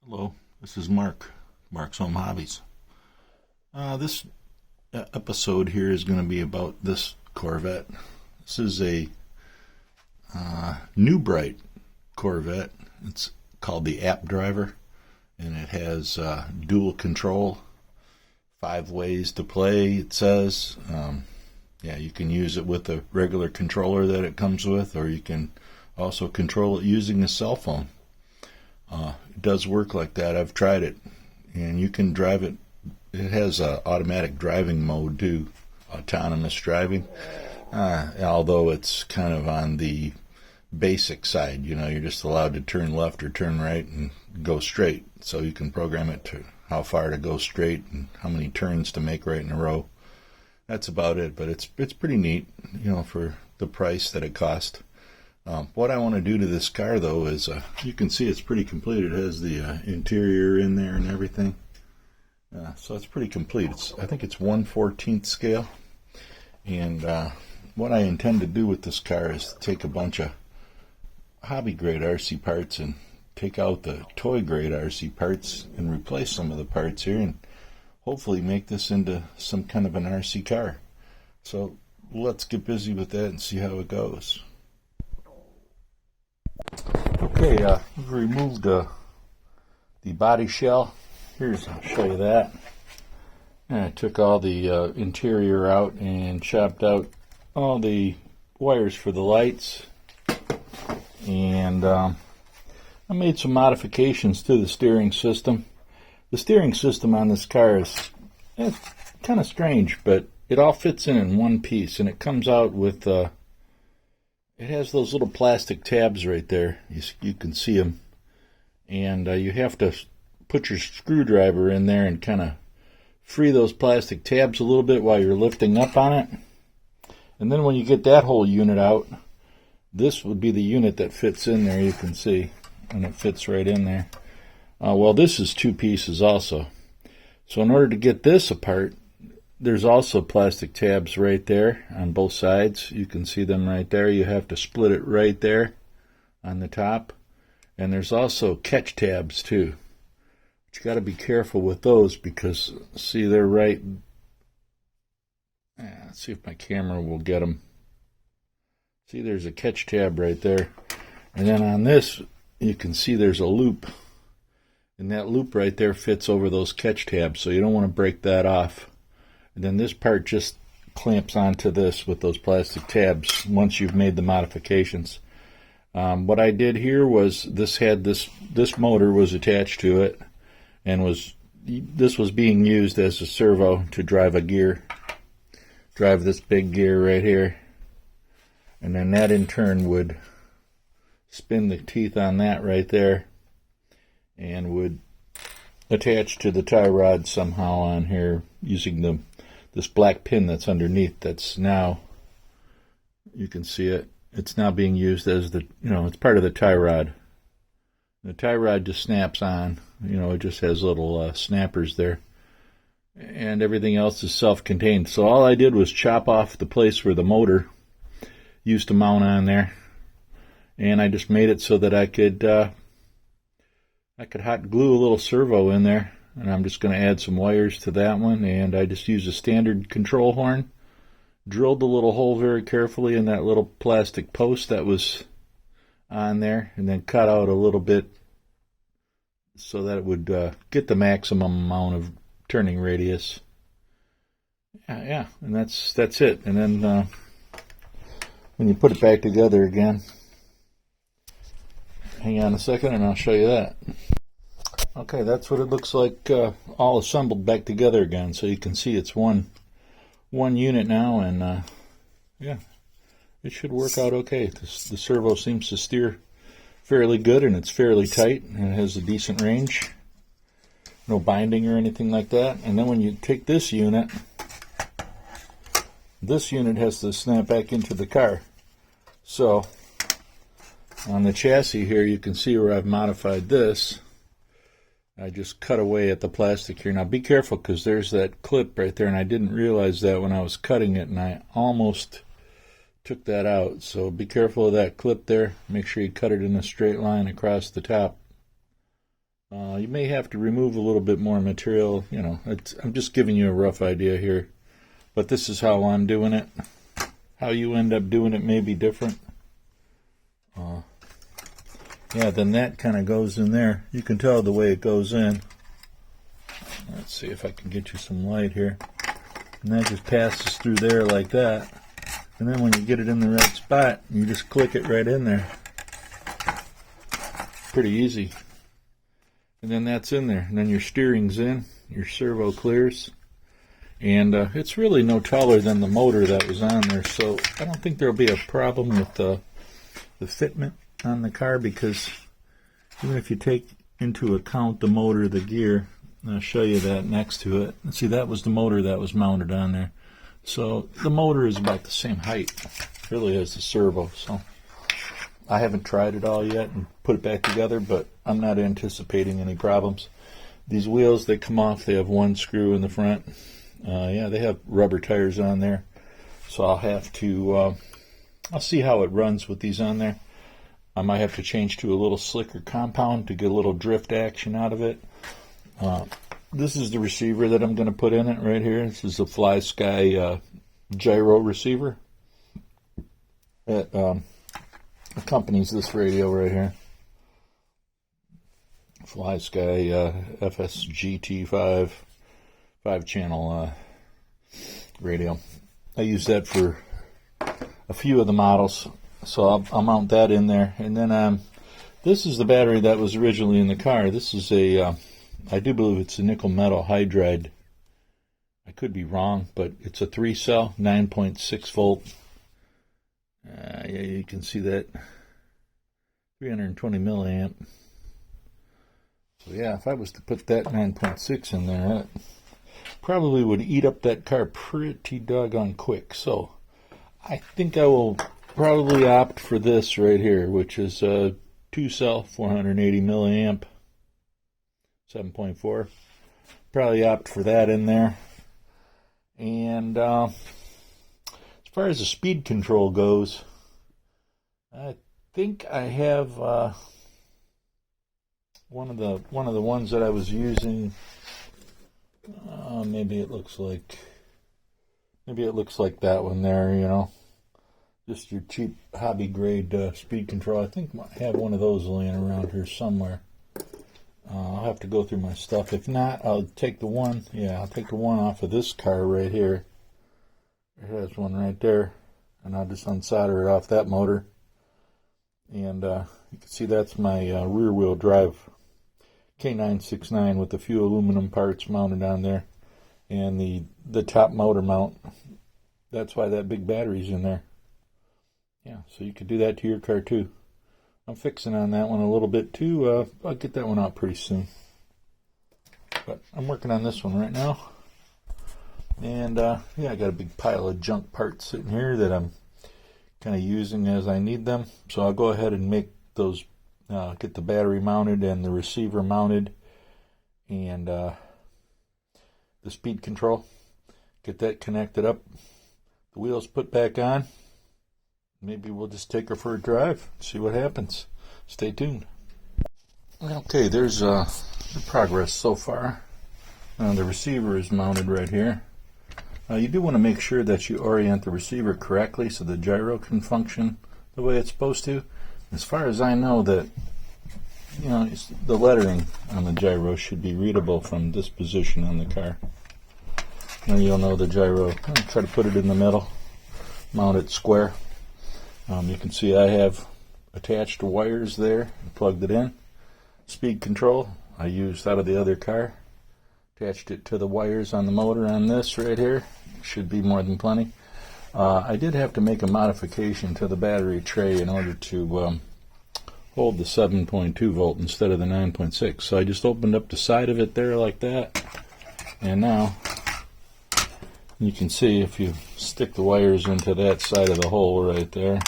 Hello, this is Mark's Home Hobbies. This episode here is going to be about this Corvette. This is a Newbright Corvette. It's called the App Driver, and it has dual control, 5 ways to play, it says. You can use it with a regular controller that it comes with, or you can also control it using a cell phone. It does work like that. I've tried it, and you can drive it. It has a automatic driving mode too, autonomous driving. Although it's kind of on the basic side, you're just allowed to turn left or turn right and go straight. So you can program it to how far to go straight and how many turns to make right in a row. That's about it, but it's pretty neat, for the price that it cost. What I want to do to this car, though, is you can see it's pretty complete. It has the interior in there and everything. So it's pretty complete. I think it's 1/14 scale. And what I intend to do with this car is take a bunch of hobby-grade RC parts and take out the toy-grade RC parts and replace some of the parts here and hopefully make this into some kind of an RC car. So let's get busy with that and see how it goes. Okay, we've removed the body shell. I'll show you that. And I took all the interior out and chopped out all the wires for the lights. And I made some modifications to the steering system. The steering system on this car is kind of strange, but it all fits in one piece, and it comes out with it has those little plastic tabs right there. You can see them. And you have to put your screwdriver in there and kind of free those plastic tabs a little bit while you're lifting up on it. And then when you get that whole unit out, this would be the unit that fits in there, you can see. And it fits right in there. Well, this is 2 pieces also. So in order to get this apart, there's also plastic tabs right there on both sides. You can see them right there. You have to split it right there on the top. And there's also catch tabs too. But you got to be careful with those because, see, they're right. Let's see if my camera will get them. See, there's a catch tab right there. And then on this, you can see there's a loop. And that loop right there fits over those catch tabs, so you don't want to break that off. And then this part just clamps onto this with those plastic tabs once you've made the modifications. What I did here was this motor was attached to it, and this was being used as a servo to drive a gear. Drive this big gear right here. And then that in turn would spin the teeth on that right there and would attach to the tie rod somehow on here using this black pin that's underneath. That's now, you can see it, it's now being used as it's part of the tie rod. The tie rod just snaps on, it just has little snappers there. And everything else is self-contained. So all I did was chop off the place where the motor used to mount on there. And I just made it so that I could hot glue a little servo in there. And I'm just going to add some wires to that one, and I just used a standard control horn. Drilled the little hole very carefully in that little plastic post that was on there, and then cut out a little bit so that it would get the maximum amount of turning radius. And that's it. And then when you put it back together again, hang on a second and I'll show you that. Okay, that's what it looks like all assembled back together again. So you can see it's one unit now, and it should work out okay. The servo seems to steer fairly good, and it's fairly tight, and it has a decent range. No binding or anything like that. And then when you take this unit has to snap back into the car. So on the chassis here, you can see where I've modified this. I just cut away at the plastic here. Now be careful, because there's that clip right there, and I didn't realize that when I was cutting it, and I almost took that out. So be careful of that clip there. Make sure you cut it in a straight line across the top. You may have to remove a little bit more material. You know, I'm just giving you a rough idea here, but this is how I'm doing it. How you end up doing it may be different. Yeah, then that kind of goes in there. You can tell the way it goes in. Let's see if I can get you some light here. And that just passes through there like that. And then when you get it in the right spot, you just click it right in there. Pretty easy. And then that's in there. And then your steering's in. Your servo clears. And it's really no taller than the motor that was on there. So I don't think there'll be a problem with the fitment on the car, because even if you take into account the motor, the gear, I'll show you that next to it. See, that was the motor that was mounted on there. So the motor is about the same height, really, as the servo. So I haven't tried it all yet and put it back together, but I'm not anticipating any problems. These wheels, they come off. They have one screw in the front. Yeah, they have rubber tires on there. So I'll have to, I'll see how it runs with these on there. I might have to change to a little slicker compound to get a little drift action out of it. This is the receiver that I'm going to put in it right here. This is the Fly Sky gyro receiver. It accompanies this radio right here. Fly Sky FSGT5 5-channel radio. I use that for a few of the models. So I'll mount that in there. And then this is the battery that was originally in the car. This is a, I do believe it's a nickel metal hydride. I could be wrong, but it's a 3-cell, 9.6 volt. Yeah, you can see that. 320 milliamp. So yeah, if I was to put that 9.6 in there, that probably would eat up that car pretty doggone quick. So I think I will probably opt for this right here, which is a 2-cell, 480 milliamp, 7.4. Probably opt for that in there. And as far as the speed control goes, I think I have one of the ones that I was using. Maybe it looks like that one there, you know. Just your cheap hobby grade speed control. I think I have one of those laying around here somewhere. I'll have to go through my stuff. If not, I'll take the one. Yeah, I'll take the one off of this car right here. It has one right there, and I'll just unsolder it off that motor. And you can see that's my rear-wheel drive K969 with a few aluminum parts mounted on there, and the top motor mount. That's why that big battery's in there. Yeah, so you could do that to your car too. I'm fixing on that one a little bit too. I'll get that one out pretty soon. But I'm working on this one right now. And yeah, I got a big pile of junk parts sitting here that I'm kind of using as I need them. So I'll go ahead and make those, get the battery mounted and the receiver mounted, and the speed control. Get that connected up. The wheels put back on. Maybe we'll just take her for a drive, see what happens. Stay tuned. Okay, there's the progress so far. The receiver is mounted right here. You do want to make sure that you orient the receiver correctly so the gyro can function the way it's supposed to. As far as I know, that, you know, the lettering on the gyro should be readable from this position on the car. And you'll know the gyro. I'll try to put it in the middle, mount it square. You can see I have attached wires there and plugged it in. Speed control I used out of the other car. Attached it to the wires on the motor on this right here. Should be more than plenty. I did have to make a modification to the battery tray in order to hold the 7.2 volt instead of the 9.6. So I just opened up the side of it there like that. And now you can see if you stick the wires into that side of the hole right there.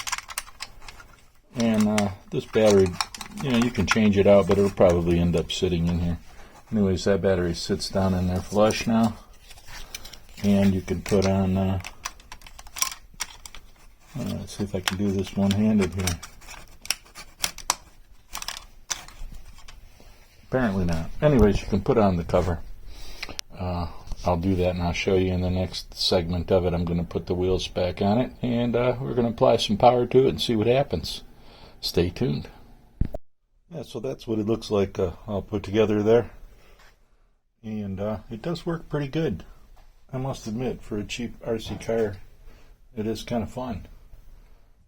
And this battery, you know, you can change it out, but it'll probably end up sitting in here. Anyways, that battery sits down in there flush now. And you can put on, let's see if I can do this one-handed here. Apparently not. Anyways, you can put on the cover. I'll do that, and I'll show you in the next segment of it. I'm going to put the wheels back on it, and we're going to apply some power to it and see what happens. Stay tuned. Yeah, so that's what it looks like all put together there. And it does work pretty good. I must admit, for a cheap RC car, it is kind of fun.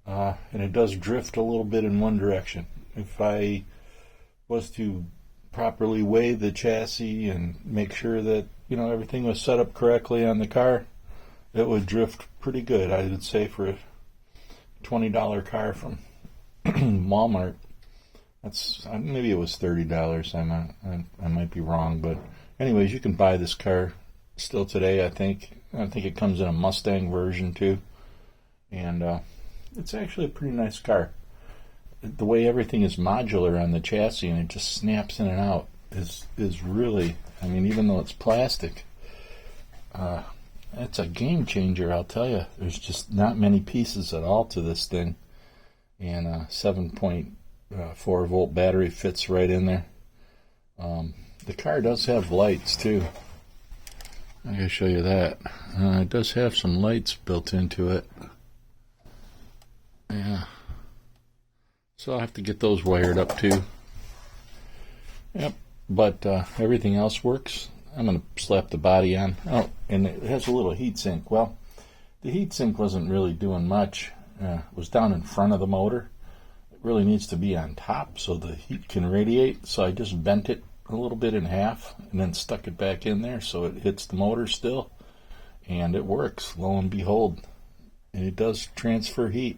And it does drift a little bit in one direction. If I was to properly weigh the chassis and make sure that, you know, everything was set up correctly on the car, it would drift pretty good. I would say for a $20 car from Walmart, that's maybe it was $30. I might be wrong, but anyways, you can buy this car still today. I think it comes in a Mustang version too, and it's actually a pretty nice car. The way everything is modular on the chassis and it just snaps in and out is really, I mean, even though it's plastic, it's a game changer, I'll tell you. There's just not many pieces at all to this thing, and a 7.4 volt battery fits right in there. The car does have lights too. I gotta show you that. It does have some lights built into it. Yeah. So I'll have to get those wired up too. Yep. But everything else works. I'm going to slap the body on. Oh, and it has a little heat sink. Well, the heat sink wasn't really doing much. It was down in front of the motor. It really needs to be on top so the heat can radiate. So I just bent it a little bit in half and then stuck it back in there so it hits the motor still. And it works, lo and behold. And it does transfer heat.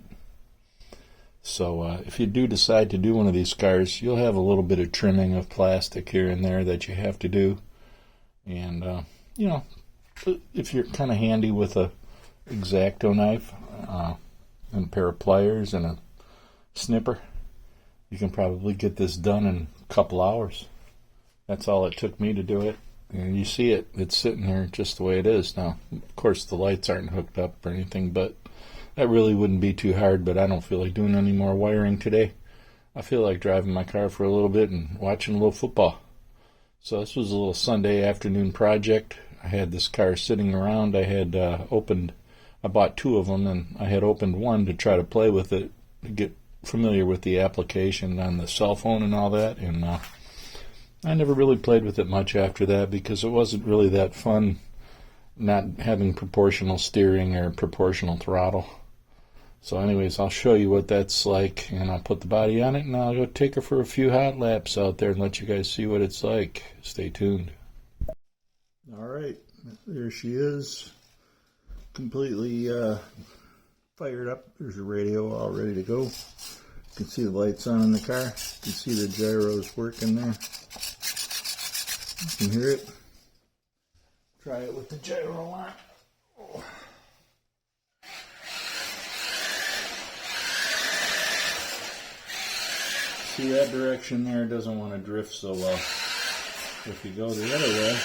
So if you do decide to do one of these cars, you'll have a little bit of trimming of plastic here and there that you have to do. And, you know, if you're kind of handy with a X-Acto knife and a pair of pliers and a snipper, you can probably get this done in a couple hours. That's all it took me to do it. And you see it, it's sitting there just the way it is. Now, of course, the lights aren't hooked up or anything, but that really wouldn't be too hard, but I don't feel like doing any more wiring today. I feel like driving my car for a little bit and watching a little football. So this was a little Sunday afternoon project. I had this car sitting around. I bought two of them, and I had opened one to try to play with it, to get familiar with the application on the cell phone and all that. And I never really played with it much after that because it wasn't really that fun not having proportional steering or proportional throttle. So anyways, I'll show you what that's like, and I'll put the body on it, and I'll go take her for a few hot laps out there and let you guys see what it's like. Stay tuned. Alright, there she is, completely fired up. There's your radio all ready to go. You can see the lights on in the car. You can see the gyros working there. You can hear it. Try it with the gyro on. Oh. See, that direction there doesn't want to drift so well. If you go the other way,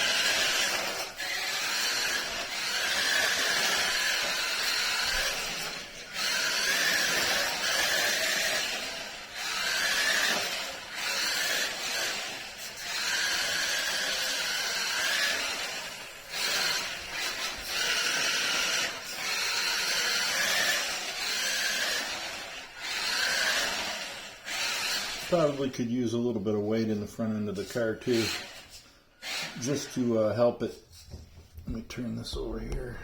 probably could use a little bit of weight in the front end of the car too, just to help it. Let me turn this over here,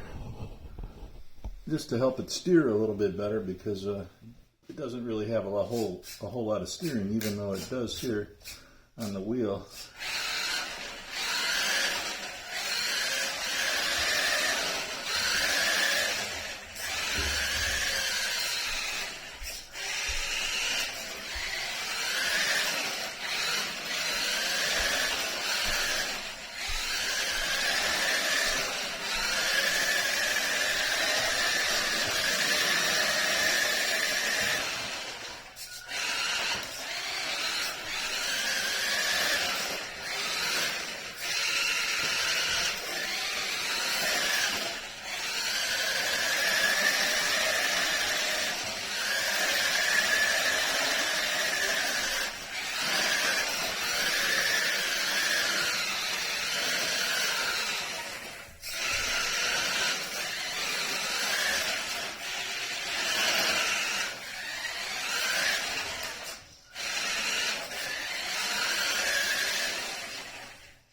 just to help it steer a little bit better, because it doesn't really have a whole lot of steering, even though it does here on the wheel.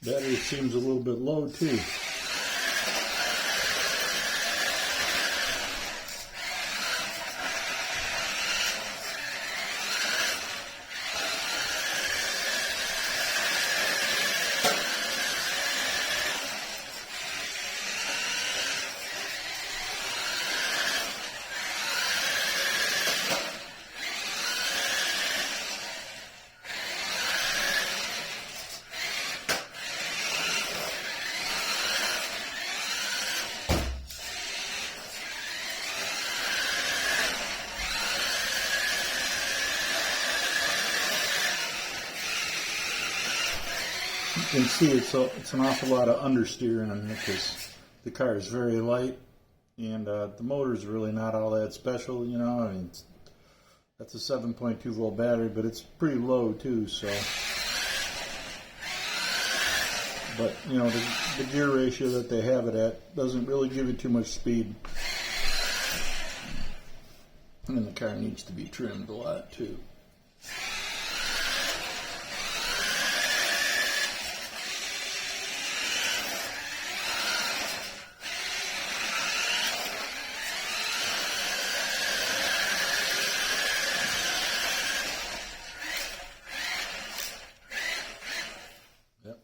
Battery seems a little bit low too. You can see it's an awful lot of understeer on it because the car is very light, and the motor is really not all that special, you know. I mean, that's a 7.2 volt battery, but it's pretty low too. So, but you know, the gear ratio that they have it at doesn't really give it too much speed, and the car needs to be trimmed a lot too.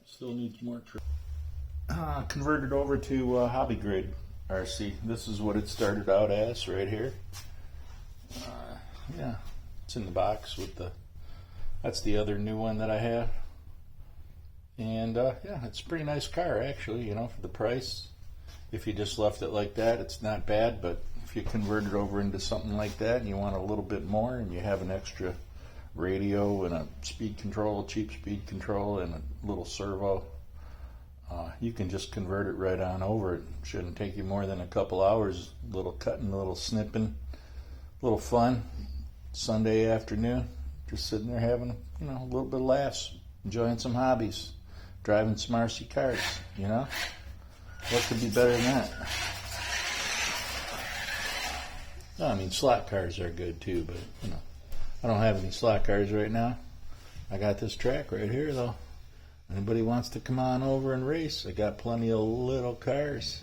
Still needs more trim. Converted over to Hobby Grade RC. This is what it started out as right here. Yeah, it's in the box with that's the other new one that I have. And yeah, it's a pretty nice car actually, you know, for the price. If you just left it like that, it's not bad, but if you convert it over into something like that and you want a little bit more and you have an extra radio and a speed control, cheap speed control, and a little servo, you can just convert it right on over. It shouldn't take you more than a couple hours. A little cutting, a little snipping, a little fun. Sunday afternoon, just sitting there having, you know, a little bit of laughs, enjoying some hobbies, driving some RC cars. You know, what could be better than that? No, I mean, slot cars are good too, but you know, I don't have any slot cars right now. I got this track right here though. Anybody wants to come on over and race, I got plenty of little cars.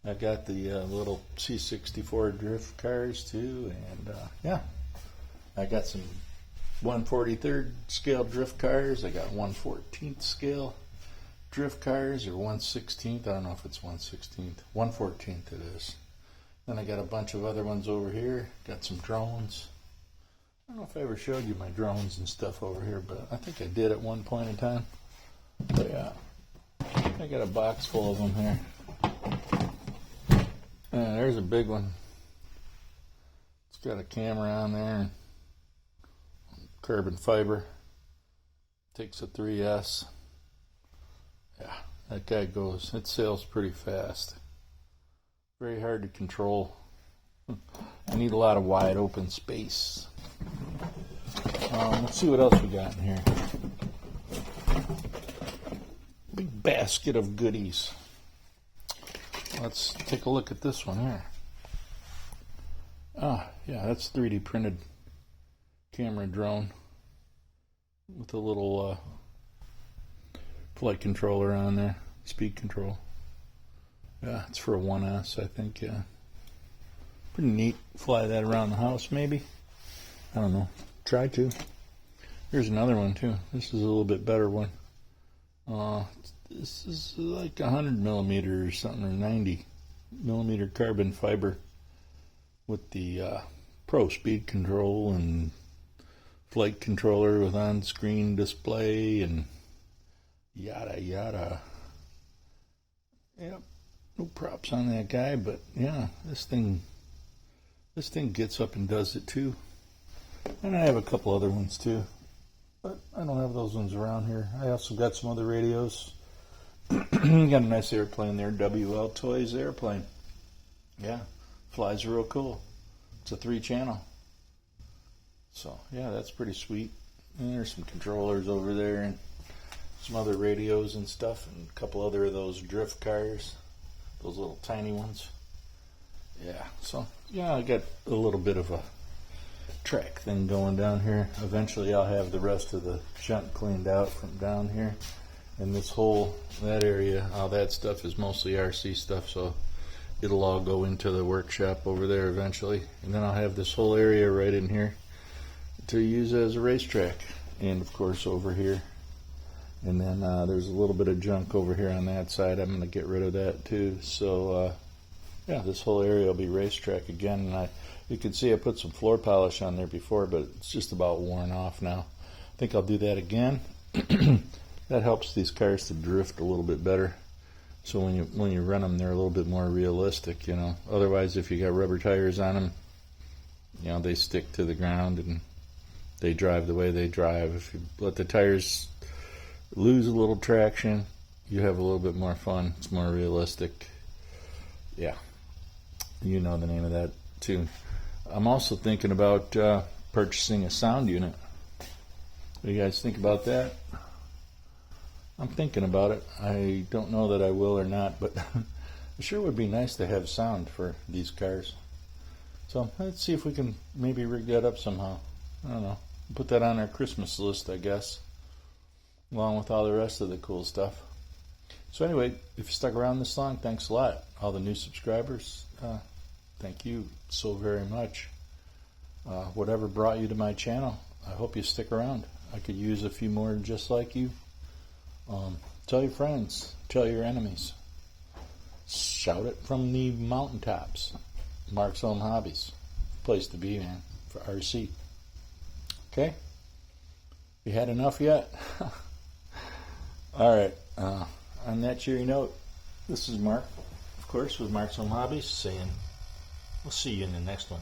I got the little C64 drift cars too, and yeah, I got some 1/43rd scale drift cars. I got 1/14th scale drift cars, or 1/16th. I don't know if it's 1/16th. 1/14th it is. Then I got a bunch of other ones over here. Got some drones. I don't know if I ever showed you my drones and stuff over here, but I think I did at one point in time. But yeah, I got a box full of them here. And there's a big one. It's got a camera on there, carbon fiber. Takes a 3S. Yeah, that guy goes. It sails pretty fast. Very hard to control. I need a lot of wide open space. Let's see what else we got in here. Big basket of goodies. Let's take a look at this one here. Ah, yeah, that's 3D printed camera drone with a little flight controller on there, speed control. Yeah, it's for a 1S, I think. Yeah, pretty neat. Fly that around the house, maybe. I don't know. Try to. Here's another one too. This is a little bit better one. This is like 100 millimeter or something, or 90 millimeter carbon fiber with the Pro speed control and flight controller with on-screen display and yada yada. Yep, no props on that guy, but yeah, this thing gets up and does it too. And I have a couple other ones too, but I don't have those ones around here. I also got some other radios. Got a nice airplane there, WL Toys airplane. Yeah, flies real cool. It's a 3-channel. So yeah, that's pretty sweet. And there's some controllers over there and some other radios and stuff, and a couple other of those drift cars, those little tiny ones. Yeah, so yeah, I got a little bit of a track thing going down here. Eventually I'll have the rest of the junk cleaned out from down here, And this whole, that area, all that stuff is mostly RC stuff, so it'll all go into the workshop over there eventually. And then I'll have this whole area right in here to use as a racetrack. And of course over here. And then there's a little bit of junk over here on that side. I'm going to get rid of that too. So yeah, this whole area will be racetrack again. And you can see I put some floor polish on there before, but it's just about worn off now. I think I'll do that again. That helps these cars to drift a little bit better. So when you run them, they're a little bit more realistic, you know. Otherwise, if you got rubber tires on them, you know, they stick to the ground and they drive the way they drive. If you let the tires lose a little traction, you have a little bit more fun. It's more realistic. Yeah, you know the name of that tune. I'm also thinking about purchasing a sound unit. What do you guys think about that? I'm thinking about it. I don't know that I will or not, but it sure would be nice to have sound for these cars. So let's see if we can maybe rig that up somehow. I don't know. Put that on our Christmas list, I guess, along with all the rest of the cool stuff. So anyway, if you stuck around this long, thanks a lot. All the new subscribers, thank you so very much. Whatever brought you to my channel, I hope you stick around. I could use a few more just like you. Tell your friends, tell your enemies. Shout it from the mountaintops. Mark's Home Hobbies. Place to be, man, for RC. Okay? You had enough yet? Alright, on that cheery note, this is Mark, of course, with Mark's Home Hobbies, saying we'll see you in the next one.